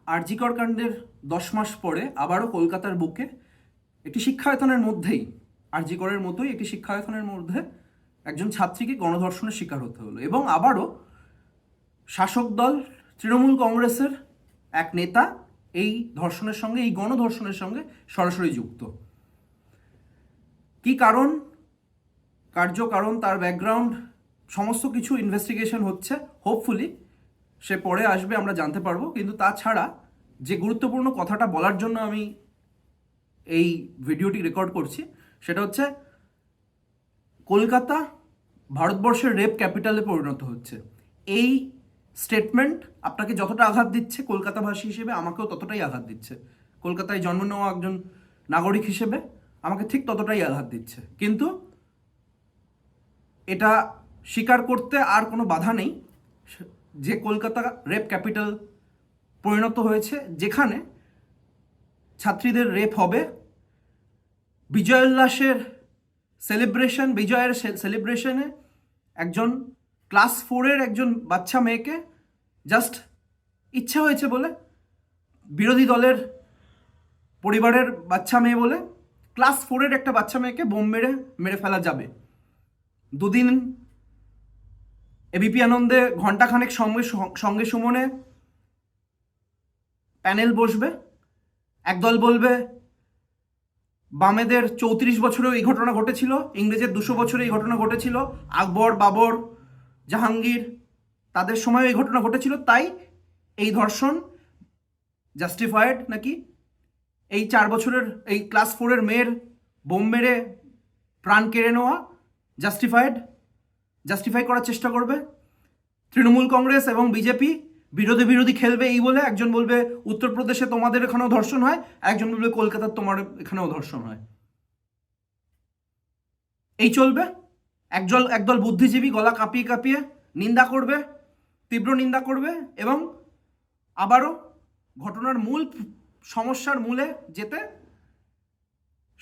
আরজি কর কাণ্ডের 10 মাস পরে আবারও কলকাতার বুকে একটি শিক্ষায়তনের মধ্যেই, আরজি করের মতোই একটি শিক্ষায়তনের মধ্যে একজন ছাত্রীকে গণধর্ষণের শিকার হতে হলো। এবং আবারও শাসক দল তৃণমূল কংগ্রেসের এক নেতা এই ধর্ষণের সঙ্গে, এই গণধর্ষণের সঙ্গে সরাসরি যুক্ত। কি কারণ, কার্যকারণ, তার ব্যাকগ্রাউন্ড, সমস্ত কিছু ইনভেস্টিগেশন হচ্ছে। হোপফুলি সে পরে আসবে, আমরা জানতে পারবো। কিন্তু তাছাড়া যে গুরুত্বপূর্ণ কথাটা বলার জন্য আমি এই ভিডিওটি রেকর্ড করছি সেটা হচ্ছে, কলকাতা ভারতবর্ষের রেপ ক্যাপিটালে পরিণত হচ্ছে। এই স্টেটমেন্ট আপনাকে যতটা আঘাত দিচ্ছে কলকাতাবাসী হিসেবে, আমাকেও ততটাই আঘাত দিচ্ছে। কলকাতায় জন্ম নেওয়া একজন নাগরিক হিসেবে আমাকে ঠিক ততটাই আঘাত দিচ্ছে। কিন্তু এটা স্বীকার করতে আর কোনো বাধা নেই যে কলকাতা রেপ ক্যাপিটাল পরিণত হয়েছে, যেখানে ছাত্রীদের রেপ হবে। বিজয়োল্লাসের সেলিব্রেশন, বিজয়ের সেলিব্রেশনে একজন ক্লাস 4-এর একজন বাচ্চা মেয়েকে জাস্ট ইচ্ছা হয়েছে বলে, বিরোধী দলের পরিবারের বাচ্চা মেয়ে বলে, ক্লাস 4-এর একটা বাচ্চা মেয়েকে বোম মেরে ফেলা যাবে। দুদিন এবিপি আনন্দে ঘণ্টাখানেক সঙ্গে সুমনে প্যানেল বসবে। একদল বলবে বামেদের 34 বছরেও এই ঘটনা ঘটেছিল, ইংরেজের 200 বছরে এই ঘটনা ঘটেছিল, আকবর, বাবর, জাহাঙ্গীর, তাদের সময় এই ঘটনা ঘটেছিল, তাই এই ধর্ষণ জাস্টিফায়েড নাকি। এই 4 বছরের, এই ক্লাস 4-এর মেয়ের বোম মেরে প্রাণ কেড়ে নেওয়া জাস্টিফাই করার চেষ্টা করবে। তৃণমূল কংগ্রেস এবং বিজেপি বিরোধী খেলবে এই বলে, একজন বলবে উত্তরপ্রদেশে তোমাদের এখানেও ধর্ষণ হয়, একজন বলবে কলকাতার তোমার এখানেও ধর্ষণ হয়। এই চলবে। একদল বুদ্ধিজীবী গলা কাঁপিয়ে কাঁপিয়ে নিন্দা করবে, তীব্র নিন্দা করবে, এবং আবারও ঘটনার মূল সমস্যার মূলে যেতে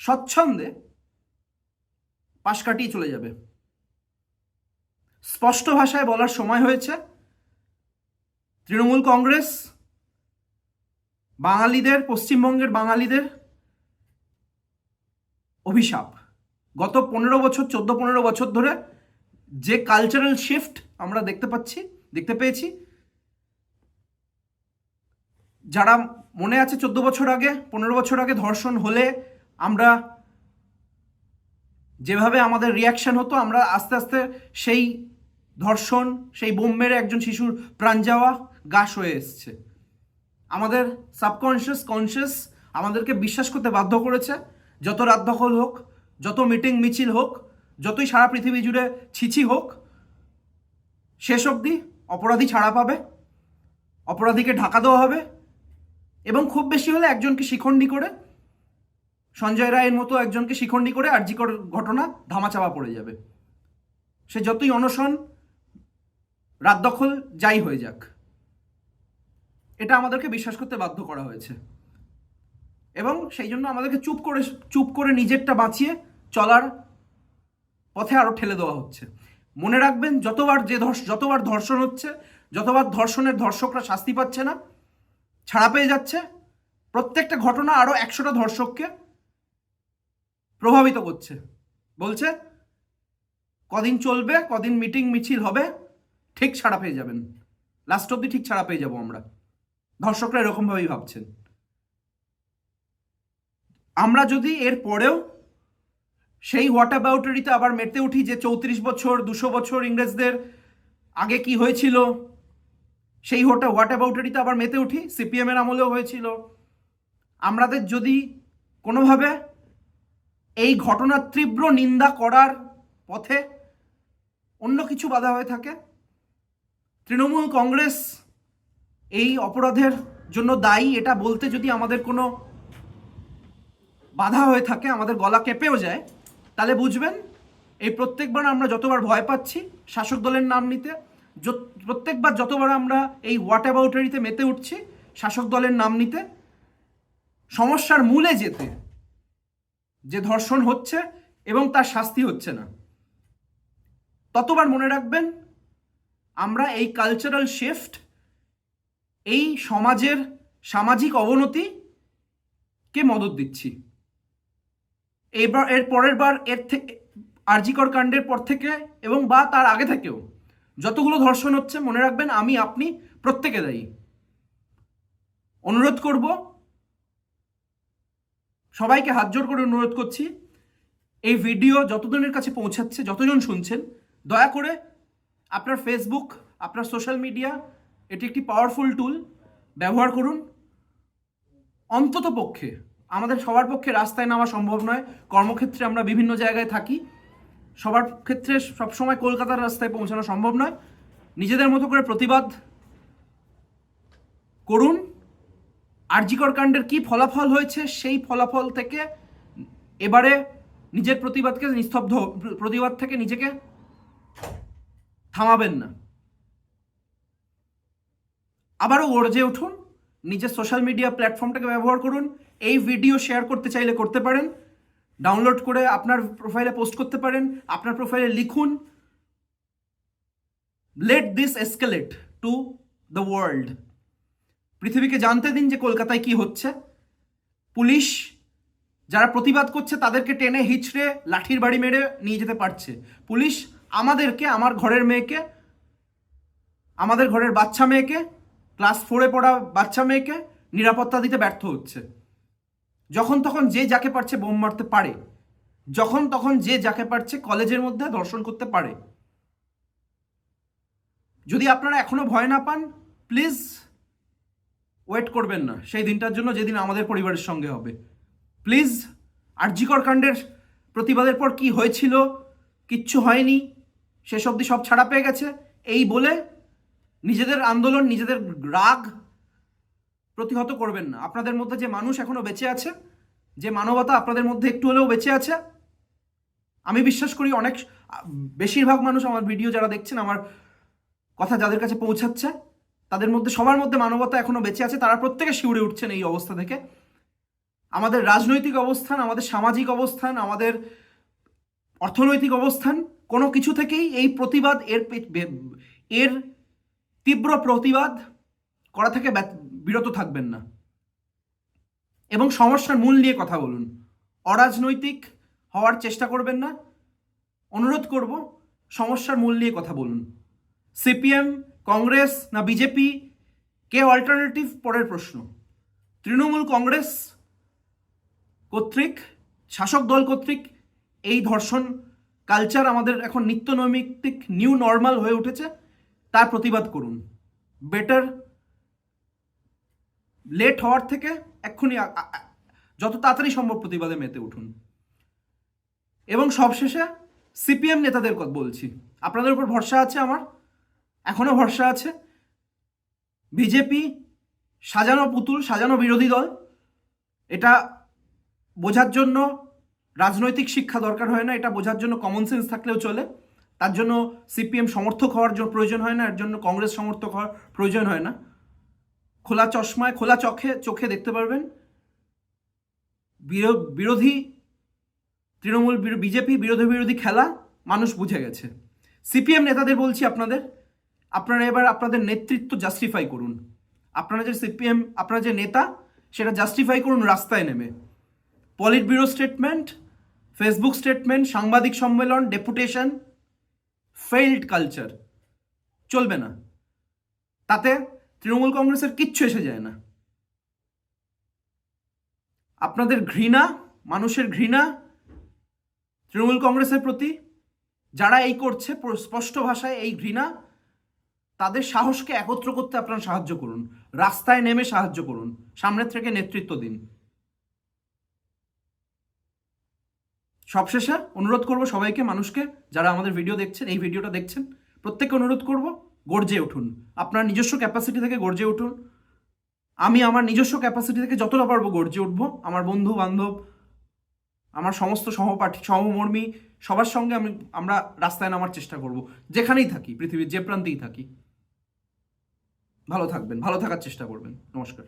স্বচ্ছন্দে পাশ কাটিয়ে চলে যাবে। স্পষ্ট ভাষায় বলার সময় হয়েছে, তৃণমূল কংগ্রেস বাঙালিদের, পশ্চিমবঙ্গের বাঙালিদের অভিশাপ। গত 14-15 বছর ধরে যে কালচারাল শিফট আমরা দেখতে পেয়েছি, যারা মনে আছে 14 বছর আগে, 15 বছর আগে ধর্ষণ হলে আমরা যেভাবে আমাদের রিয়াকশন হতো, আমরা আস্তে আস্তে সেই ধর্ষণ, সেই বোম মেরে একজন শিশুর প্রাণ যাওয়া গাশ হয়ে এসছে। আমাদের কনসিয়াস আমাদেরকে বিশ্বাস করতে বাধ্য করেছে, যত রাত দখল হোক, যত মিটিং মিছিল হোক, যতই সারা পৃথিবী জুড়ে ছিছি হোক, শেষ অবধি অপরাধী ছাড়া পাবে, অপরাধীকে ঢাকা দেওয়া হবে, এবং খুব বেশি হলে একজনকে শিখণ্ডী করে, সঞ্জয় রায়ের মতো একজনকে শিখণ্ডী করে আরজি কর ঘটনা ধামাচাপা পড়ে যাবে। সে যতই অনশন, রাত দখল, যাই হয়ে যাক, এটা আমাদেরকে বিশ্বাস করতে বাধ্য করা হয়েছে। এবং সেই জন্য আমাদেরকে চুপ করে নিজেরটা বাঁচিয়ে চলার পথে আরো ঠেলে দেওয়া হচ্ছে। মনে রাখবেন, যতবার ধর্ষণ হচ্ছে, যতবার ধর্ষণের ধর্ষকরা শাস্তি পাচ্ছে না, ছাড়া পেয়ে যাচ্ছে, প্রত্যেকটা ঘটনা আরো 100টা ধর্ষককে প্রভাবিত করছে। বলছে কদিন চলবে, কদিন মিটিং মিছিল হবে, ঠিক ছাড়া পেয়ে যাবেন, লাস্ট অব্দি ঠিক ছাড়া পেয়ে যাব আমরা। ধর্ষকরা এরকমভাবেই ভাবছেন। আমরা যদি এর পরেও সেই হোয়াটঅ্যাবাউটারিতে আবার মেতে উঠি যে 34 বছর, 200 বছর ইংরেজদের আগে কি হয়েছিল, সেই হোয়াটঅ্যাবাউটারিতে আবার মেতে উঠি, সিপিএমের আমলেও হয়েছিল, আমাদের যদি কোনোভাবে এই ঘটনার তীব্র নিন্দা করার পথে অন্য কিছু বাধা হয়ে থাকে, তৃণমূল কংগ্রেস এই অপরাধের জন্য দায়ী এটা বলতে যদি আমাদের কোনো বাধা হয়ে থাকে, আমাদের গলা কেঁপেও যায়, তাহলে বুঝবেন এই প্রত্যেকবার আমরা যতবার ভয় পাচ্ছি শাসক দলের নাম নিতে, প্রত্যেকবার যতবার আমরা এই হোয়াটঅ্যাবাউটারিতে মেতে উঠছি শাসক দলের নাম নিতে, সমস্যার মূলে যেতে, যে ধর্ষণ হচ্ছে এবং তার শাস্তি হচ্ছে না, ততবার মনে রাখবেন আমরা এই কালচারাল শিফট, এই সমাজের সামাজিক অবনতিকে মদত দিচ্ছি। এর পরের বার এর থেকে আর.জি. কর কাণ্ডের পর থেকে এবং বা তার আগে থেকেও যতগুলো ধর্ষণ হচ্ছে, মনে রাখবেন আমি, আপনি প্রত্যেকে দায়ী। অনুরোধ করব, সবাইকে হাত জোড় করে অনুরোধ করছি, এই ভিডিও যতজনের কাছে পৌঁছাচ্ছে, যতজন শুনছেন, দয়া করে আপনার ফেসবুক, আপনার সোশ্যাল মিডিয়া, এটি একটি পাওয়ারফুল টুল, ব্যবহার করুন। অন্তত পক্ষে আমাদের সবার পক্ষে রাস্তায় নামা সম্ভব নয়, কর্মক্ষেত্রে আমরা বিভিন্ন জায়গায় থাকি, সবার ক্ষেত্রে সবসময় কলকাতার রাস্তায় পৌঁছানো সম্ভব নয়। নিজেদের মতো করে প্রতিবাদ করুন। আর.জি. কর কাণ্ডের কী ফলাফল হয়েছে, সেই ফলাফল থেকে এবারে নিজের প্রতিবাদ থেকে নিজেকে থামাবেন না। আবারও গর্জে উঠুন, নিজের সোশ্যাল মিডিয়া প্ল্যাটফর্মটাকে ব্যবহার করুন। এই ভিডিও শেয়ার করতে চাইলে করতে পারেন, ডাউনলোড করে আপনার প্রোফাইলে পোস্ট করতে পারেন, আপনার প্রোফাইলে লিখুন, let this escalate to the world. পৃথিবীকে জানতে দিন যে কলকাতায় কি হচ্ছে। পুলিশ যারা প্রতিবাদ করছে তাদেরকে টেনে হিচড়ে লাঠির বাড়ি মেরে নিয়ে যেতে পারছে। পুলিশ আমাদেরকে, আমার ঘরের মেয়েকে, আমাদের ঘরের বাচ্চা মেয়েকে, ক্লাস 4-এ পড়া বাচ্চা মেয়েকে নিরাপত্তা দিতে ব্যর্থ হচ্ছে। যখন তখন যে যাকে পারছে বোম মারতে পারে, যখন তখন যে যাকে পারছে কলেজের মধ্যে ধর্ষণ করতে পারে। যদি আপনারা এখনো ভয় না পান, প্লিজ ওয়েট করবেন না সেই দিনটার জন্য যেদিন আমাদের পরিবারের সঙ্গে হবে। প্লিজ, আর.জি. কর কাণ্ডের প্রতিবাদের পর কি হয়েছিল, কিচ্ছু হয়নি, শেষ অবধি সব ছাড়া পেয়ে গেছে, এই বলে নিজেদের আন্দোলন, নিজেদের রাগ প্রতিহত করবেন না। আপনাদের মধ্যে যে মানুষ এখনো বেঁচে আছে, যে মানবতা আপনাদের মধ্যে একটু হলেও বেঁচে আছে, আমি বিশ্বাস করি অনেক বেশিরভাগ মানুষ আমার ভিডিও যারা দেখছেন, আমার কথা যাদের কাছে পৌঁছাচ্ছে, তাদের মধ্যে সবার মধ্যে মানবতা এখনো বেঁচে আছে। তারা প্রত্যেকে শিউরে উঠছেন এই অবস্থা থেকে। আমাদের রাজনৈতিক অবস্থান, আমাদের সামাজিক অবস্থান, আমাদের অর্থনৈতিক অবস্থান, কোনো কিছু থেকেই এই প্রতিবাদ, এর তীব্র প্রতিবাদ করা থেকে বিরত থাকবেন না এবং সমস্যার মূল নিয়ে কথা বলুন। অরাজনৈতিক হওয়ার চেষ্টা করবেন না। অনুরোধ করব, সমস্যার মূল নিয়ে কথা বলুন। সিপিএম, কংগ্রেস না বিজেপি, কে অল্টারনেটিভ পরের প্রশ্ন। তৃণমূল কংগ্রেস কর্তৃক, শাসক দল কর্তৃক এই ধর্ষণ কালচার আমাদের এখন নিত্যনৈমিত্তিক নিউ নর্মাল হয়ে উঠেছে, তার প্রতিবাদ করুন। বেটার লেট হওয়ার থেকে এক্ষুনি যত তাড়াতাড়ি সম্ভব প্রতিবাদে মেতে উঠুন। এবং সবশেষে সিপিএম নেতাদের কথা বলছি, আপনাদের উপর ভরসা আছে, আমার এখনো ভরসা আছে। বিজেপি সাজানো পুতুল, সাজানো বিরোধী দল, এটা বোঝার জন্য রাজনৈতিক শিক্ষা দরকার হয় না, এটা বোঝার জন্য কমন সেন্স থাকলেও চলে। তার জন্য সিপিএম সমর্থক হওয়ার জন্য প্রয়োজন হয় না, এর জন্য কংগ্রেস সমর্থক হওয়ার প্রয়োজন হয় না। খোলা চশমায়, খোলা চোখে দেখতে পারবেন বিরোধী তৃণমূল, বিজেপি বিরোধী খেলা মানুষ বুঝে গেছে। সিপিএম নেতাদের বলছি, আপনারা এবার আপনাদের নেতৃত্ব জাস্টিফাই করুন। আপনারা যে সিপিএম, আপনারা যে নেতা, সেটা জাস্টিফাই করুন রাস্তায় নেমে। Polit bureau statement, Facebook statement, সাংবাদিক সম্মেলন, ডেপুটেশন, ফেইল্ড কালচার চলবে না। তাতে তৃণমূল কংগ্রেসের কিচ্ছু এসে যায় না। আপনাদের ঘৃণা, মানুষের ঘৃণা তৃণমূল কংগ্রেসের প্রতি, যারা এই করছে স্পষ্ট ভাষায় এই ঘৃণা, তাদের সাহসকে একত্র করতে আপনারা সাহায্য করুন, রাস্তায় নেমে সাহায্য করুন, সামনের থেকে নেতৃত্ব দিন। সবশেষে অনুরোধ করব সবাইকে, মানুষকে, যারা আমাদের ভিডিও দেখছেন, এই ভিডিওটা দেখছেন, প্রত্যেককে অনুরোধ করব, গর্জে উঠুন। আপনার নিজস্ব ক্যাপাসিটি থেকে গর্জে উঠুন। আমি আমার নিজস্ব ক্যাপাসিটি থেকে যতটা পারবো গর্জে উঠবো। আমার বন্ধু বান্ধব, আমার সমস্ত সহপাঠী, সহমর্মী, সবার সঙ্গে আমরা রাস্তায় নামার চেষ্টা করব, যেখানেই থাকি, পৃথিবীর যে প্রান্তেই থাকি। ভালো থাকবেন, ভালো থাকার চেষ্টা করবেন। নমস্কার।